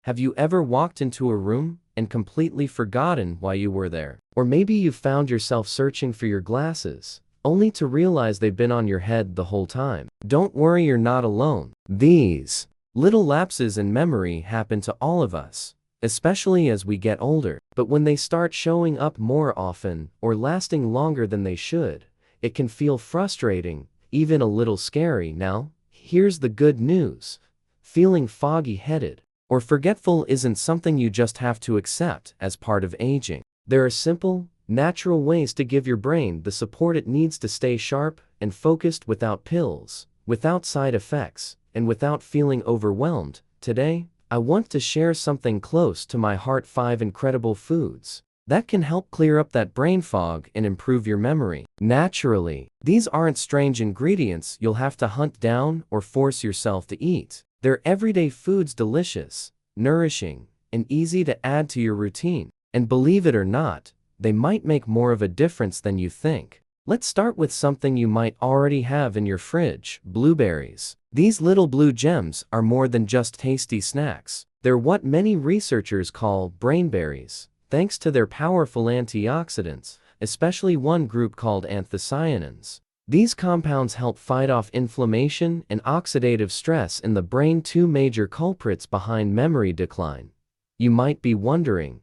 Have you ever walked into a room and completely forgotten why you were there? Or maybe you found yourself searching for your glasses, only to realize they've been on your head the whole time. Don't worry, you're not alone. These little lapses in memory happen to all of us, especially as we get older. But when they start showing up more often or lasting longer than they should, it can feel frustrating, even a little scary. Now, here's the good news. Feeling foggy-headed or forgetful isn't something you just have to accept as part of aging. There are simple, natural ways to give your brain the support it needs to stay sharp and focused without pills, without side effects, and without feeling overwhelmed. Today, I want to share something close to my heart: 5 incredible foods that can help clear up that brain fog and improve your memory naturally. These aren't strange ingredients you'll have to hunt down or force yourself to eat. They're everyday foods, delicious, nourishing, and easy to add to your routine. And believe it or not, they might make more of a difference than you think. Let's start with something you might already have in your fridge: blueberries. These little blue gems are more than just tasty snacks. They're what many researchers call brainberries, thanks to their powerful antioxidants, especially one group called anthocyanins. These compounds help fight off inflammation and oxidative stress in the brain, two major culprits behind memory decline. You might be wondering,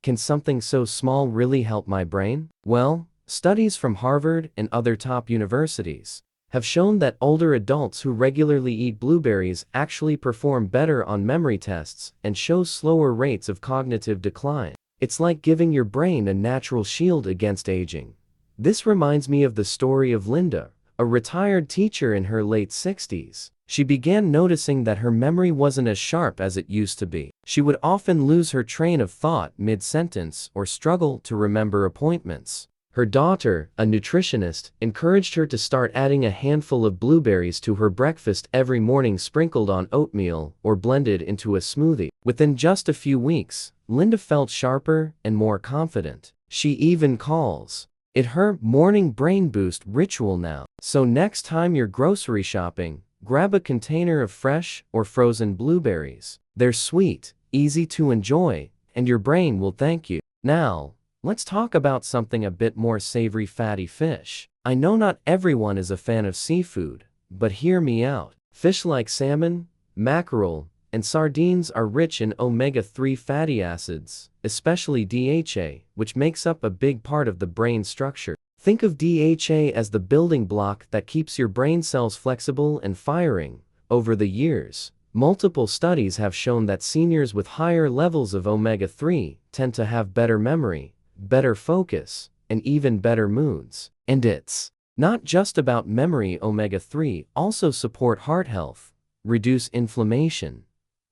can something so small really help my brain? Well, studies from Harvard and other top universities have shown that older adults who regularly eat blueberries actually perform better on memory tests and show slower rates of cognitive decline. It's like giving your brain a natural shield against aging. This reminds me of the story of Linda, a retired teacher in her late 60s. She began noticing that her memory wasn't as sharp as it used to be. She would often lose her train of thought mid-sentence or struggle to remember appointments. Her daughter, a nutritionist, encouraged her to start adding a handful of blueberries to her breakfast every morning, sprinkled on oatmeal or blended into a smoothie. Within just a few weeks, Linda felt sharper and more confident. She even calls it her morning brain boost ritual now. So next time you're grocery shopping, grab a container of fresh or frozen blueberries. They're sweet, easy to enjoy, and your brain will thank you. Now, let's talk about something a bit more savory: fatty fish. I know not everyone is a fan of seafood, but hear me out. Fish like salmon, mackerel, and sardines are rich in omega-3 fatty acids, especially DHA, which makes up a big part of the brain structure. Think of DHA as the building block that keeps your brain cells flexible and firing. Over the years, multiple studies have shown that seniors with higher levels of omega-3 tend to have better memory, better focus, and even better moods. And it's not just about memory. Omega-3 also support heart health, reduce inflammation,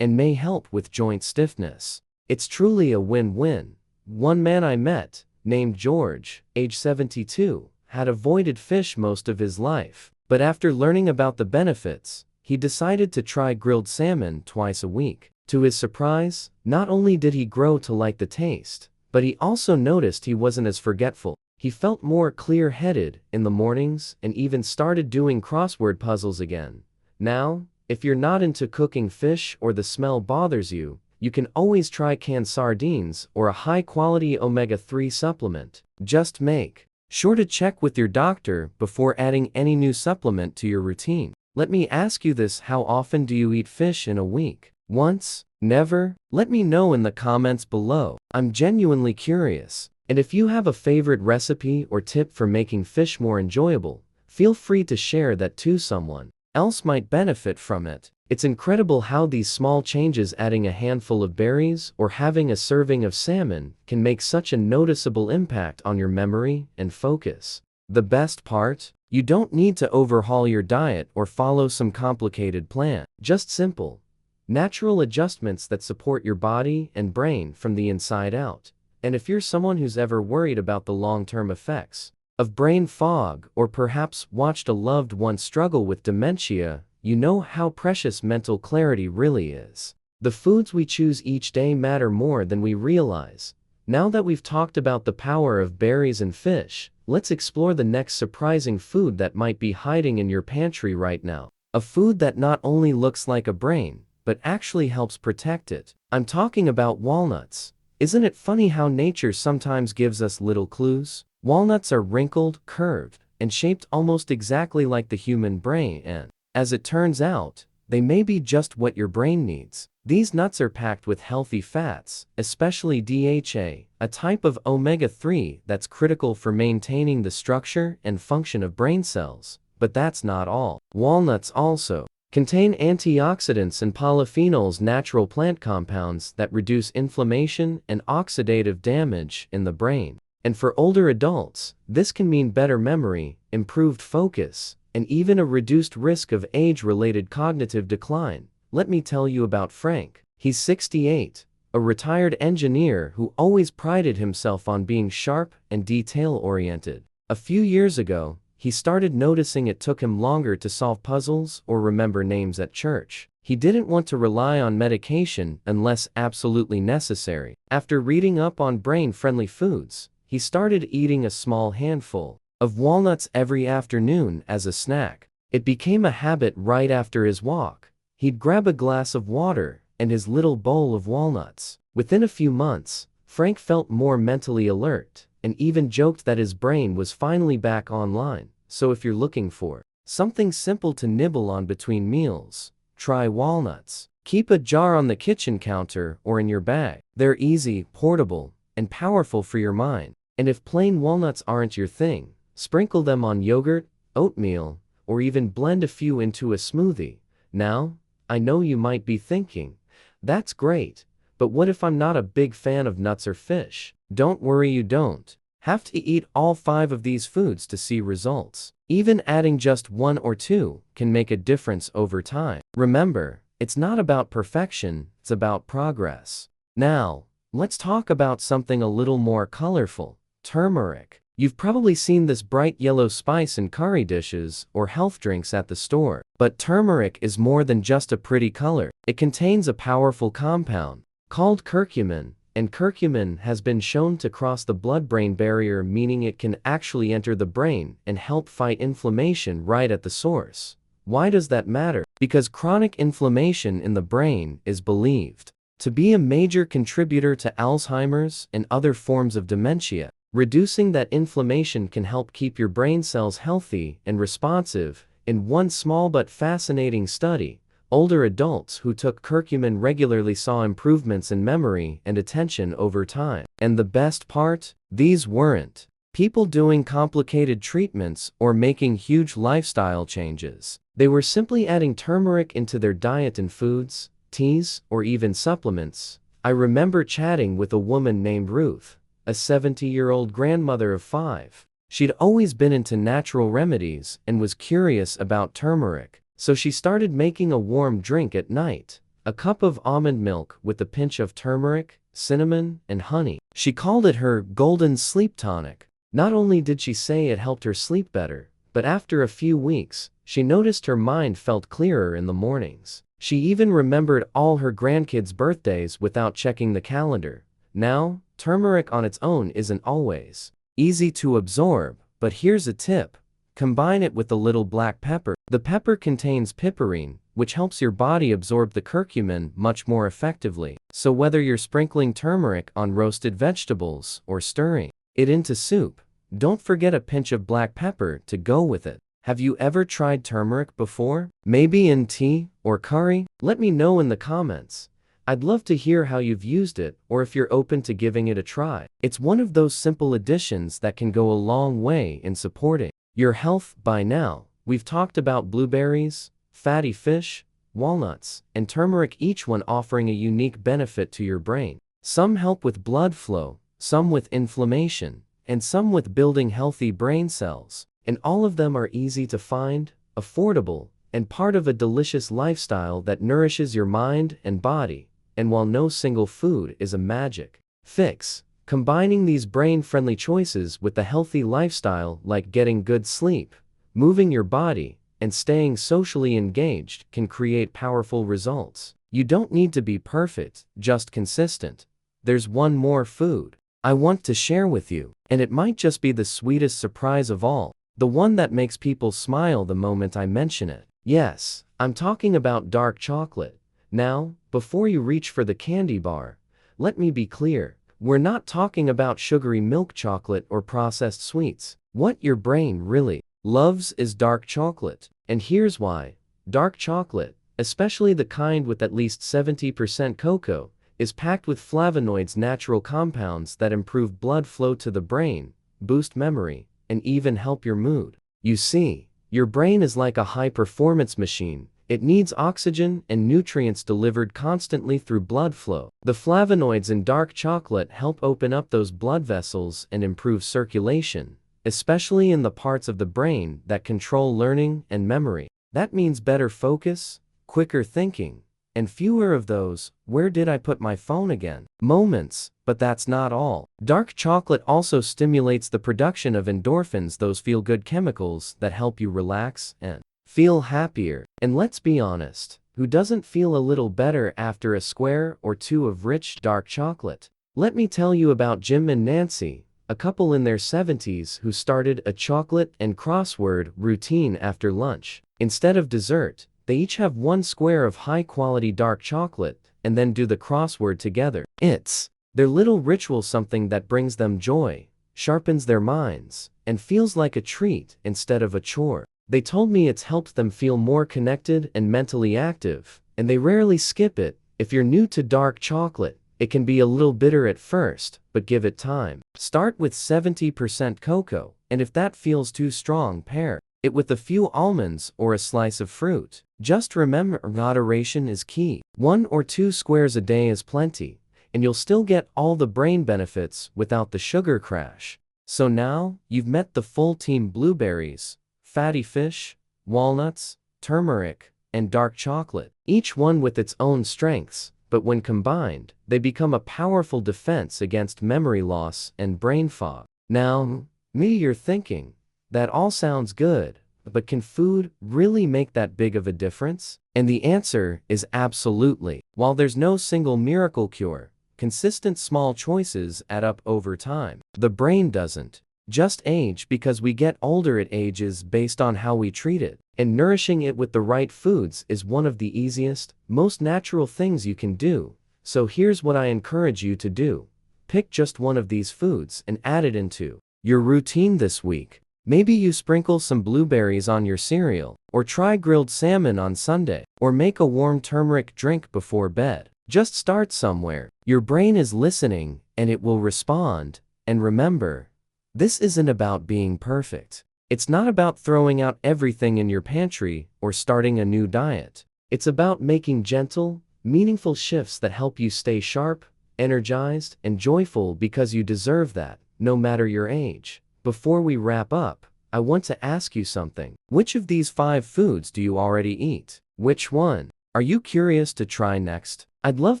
and may help with joint stiffness. It's truly a win-win. One man I met, named George, age 72, had avoided fish most of his life, but after learning about the benefits, he decided to try grilled salmon twice a week. To his surprise, not only did he grow to like the taste, but he also noticed he wasn't as forgetful. He felt more clear-headed in the mornings and even started doing crossword puzzles again. Now, if you're not into cooking fish or the smell bothers you, you can always try canned sardines or a high-quality omega-3 supplement. Just make sure to check with your doctor before adding any new supplement to your routine. Let me ask you this: how often do you eat fish in a week? Once? Never? Let me know in the comments below. I'm genuinely curious. And if you have a favorite recipe or tip for making fish more enjoyable, feel free to share that too. Someone else might benefit from it. It's incredible how these small changes, adding a handful of berries or having a serving of salmon, can make such a noticeable impact on your memory and focus. The best part? You don't need to overhaul your diet or follow some complicated plan. Just simple, natural adjustments that support your body and brain from the inside out. And if you're someone who's ever worried about the long-term effects of brain fog, or perhaps watched a loved one struggle with dementia, you know how precious mental clarity really is. The foods we choose each day matter more than we realize. Now that we've talked about the power of berries and fish, let's explore the next surprising food that might be hiding in your pantry right now. A food that not only looks like a brain, but actually helps protect it. I'm talking about walnuts. Isn't it funny how nature sometimes gives us little clues? Walnuts are wrinkled, curved, and shaped almost exactly like the human brain, and, as it turns out, they may be just what your brain needs. These nuts are packed with healthy fats, especially DHA, a type of omega-3 that's critical for maintaining the structure and function of brain cells. But that's not all. Walnuts also contain antioxidants and polyphenols, natural plant compounds that reduce inflammation and oxidative damage in the brain. And for older adults, this can mean better memory, improved focus, and even a reduced risk of age-related cognitive decline. Let me tell you about Frank. He's 68, a retired engineer who always prided himself on being sharp and detail-oriented. A few years ago, he started noticing it took him longer to solve puzzles or remember names at church. He didn't want to rely on medication unless absolutely necessary. After reading up on brain-friendly foods, he started eating a small handful of walnuts every afternoon as a snack. It became a habit. Right after his walk, he'd grab a glass of water and his little bowl of walnuts. Within a few months, Frank felt more mentally alert and even joked that his brain was finally back online. So if you're looking for something simple to nibble on between meals, try walnuts. Keep a jar on the kitchen counter or in your bag. They're easy, portable, and powerful for your mind. And if plain walnuts aren't your thing, sprinkle them on yogurt, oatmeal, or even blend a few into a smoothie. Now, I know you might be thinking, that's great, but what if I'm not a big fan of nuts or fish? Don't worry, you don't have to eat all 5 of these foods to see results. Even adding just 1 or 2 can make a difference over time. Remember, it's not about perfection, it's about progress. Now, let's talk about something a little more colorful: turmeric. You've probably seen this bright yellow spice in curry dishes or health drinks at the store. But turmeric is more than just a pretty color. It contains a powerful compound called curcumin, and curcumin has been shown to cross the blood-brain barrier, meaning it can actually enter the brain and help fight inflammation right at the source. Why does that matter? Because chronic inflammation in the brain is believed to be a major contributor to Alzheimer's and other forms of dementia. Reducing that inflammation can help keep your brain cells healthy and responsive. In one small but fascinating study, older adults who took curcumin regularly saw improvements in memory and attention over time. And the best part? These weren't people doing complicated treatments or making huge lifestyle changes. They were simply adding turmeric into their diet and foods, teas, or even supplements. I remember chatting with a woman named Ruth, a 70-year-old grandmother of 5. She'd always been into natural remedies and was curious about turmeric. So she started making a warm drink at night, a cup of almond milk with a pinch of turmeric, cinnamon, and honey. She called it her golden sleep tonic. Not only did she say it helped her sleep better, but after a few weeks, she noticed her mind felt clearer in the mornings. She even remembered all her grandkids' birthdays without checking the calendar. Now, turmeric on its own isn't always easy to absorb, but here's a tip. Combine it with a little black pepper. The pepper contains piperine, which helps your body absorb the curcumin much more effectively. So whether you're sprinkling turmeric on roasted vegetables or stirring it into soup, don't forget a pinch of black pepper to go with it. Have you ever tried turmeric before? Maybe in tea or curry? Let me know in the comments. I'd love to hear how you've used it or if you're open to giving it a try. It's one of those simple additions that can go a long way in supporting your health. By now, we've talked about blueberries, fatty fish, walnuts, and turmeric, each one offering a unique benefit to your brain. Some help with blood flow, some with inflammation, and some with building healthy brain cells. And all of them are easy to find, affordable, and part of a delicious lifestyle that nourishes your mind and body. And while no single food is a magic fix, combining these brain-friendly choices with a healthy lifestyle like getting good sleep, moving your body, and staying socially engaged can create powerful results. You don't need to be perfect, just consistent. There's one more food I want to share with you, and it might just be the sweetest surprise of all, the one that makes people smile the moment I mention it. Yes, I'm talking about dark chocolate. Now, before you reach for the candy bar, let me be clear. We're not talking about sugary milk chocolate or processed sweets. What your brain really loves is dark chocolate. And here's why. Dark chocolate, especially the kind with at least 70% cocoa, is packed with flavonoids, natural compounds that improve blood flow to the brain, boost memory, and even help your mood. You see, your brain is like a high-performance machine. It needs oxygen and nutrients delivered constantly through blood flow. The flavonoids in dark chocolate help open up those blood vessels and improve circulation, especially in the parts of the brain that control learning and memory. That means better focus, quicker thinking, and fewer of those "where did I put my phone again" moments. But that's not all. Dark chocolate also stimulates the production of endorphins, those feel-good chemicals that help you relax and feel happier. And let's be honest, who doesn't feel a little better after a square or two of rich dark chocolate? Let me tell you about Jim and Nancy, a couple in their 70s who started a chocolate and crossword routine after lunch. Instead of dessert, they each have one square of high-quality dark chocolate and then do the crossword together. It's their little ritual, something that brings them joy, sharpens their minds, and feels like a treat instead of a chore. They told me it's helped them feel more connected and mentally active, and they rarely skip it. If you're new to dark chocolate, it can be a little bitter at first, but give it time. Start with 70% cocoa, and if that feels too strong, pair it with a few almonds or a slice of fruit. Just remember, moderation is key. 1 or 2 squares a day is plenty, and you'll still get all the brain benefits without the sugar crash. So now, you've met the full team: blueberries, fatty fish, walnuts, turmeric, and dark chocolate. Each one with its own strengths, but when combined, they become a powerful defense against memory loss and brain fog. Now, maybe you're thinking, that all sounds good, but can food really make that big of a difference? And the answer is absolutely. While there's no single miracle cure, consistent small choices add up over time. The brain doesn't just age because we get older, it ages based on how we treat it. And nourishing it with the right foods is one of the easiest, most natural things you can do. So here's what I encourage you to do. Pick just one of these foods and add it into your routine this week. Maybe you sprinkle some blueberries on your cereal, or try grilled salmon on Sunday, or make a warm turmeric drink before bed. Just start somewhere. Your brain is listening, and it will respond. And remember, this isn't about being perfect. It's not about throwing out everything in your pantry or starting a new diet. It's about making gentle, meaningful shifts that help you stay sharp, energized, and joyful, because you deserve that, no matter your age. Before we wrap up, I want to ask you something. Which of these 5 foods do you already eat? Which one are you curious to try next? I'd love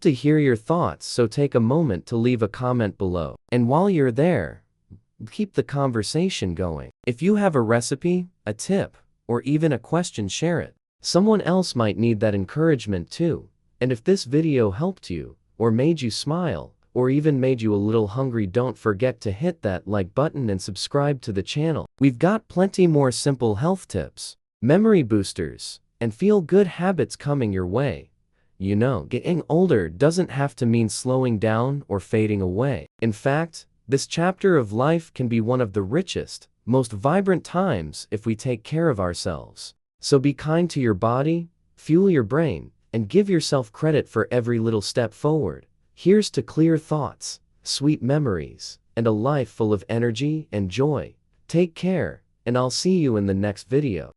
to hear your thoughts, so take a moment to leave a comment below. And while you're there, keep the conversation going. If you have a recipe, a tip, or even a question, share it. Someone else might need that encouragement too. And if this video helped you, or made you smile, or even made you a little hungry, don't forget to hit that like button and subscribe to the channel. We've got plenty more simple health tips, memory boosters, and feel-good habits coming your way. You know, getting older doesn't have to mean slowing down or fading away. In fact, this chapter of life can be one of the richest, most vibrant times if we take care of ourselves. So be kind to your body, fuel your brain, and give yourself credit for every little step forward. Here's to clear thoughts, sweet memories, and a life full of energy and joy. Take care, and I'll see you in the next video.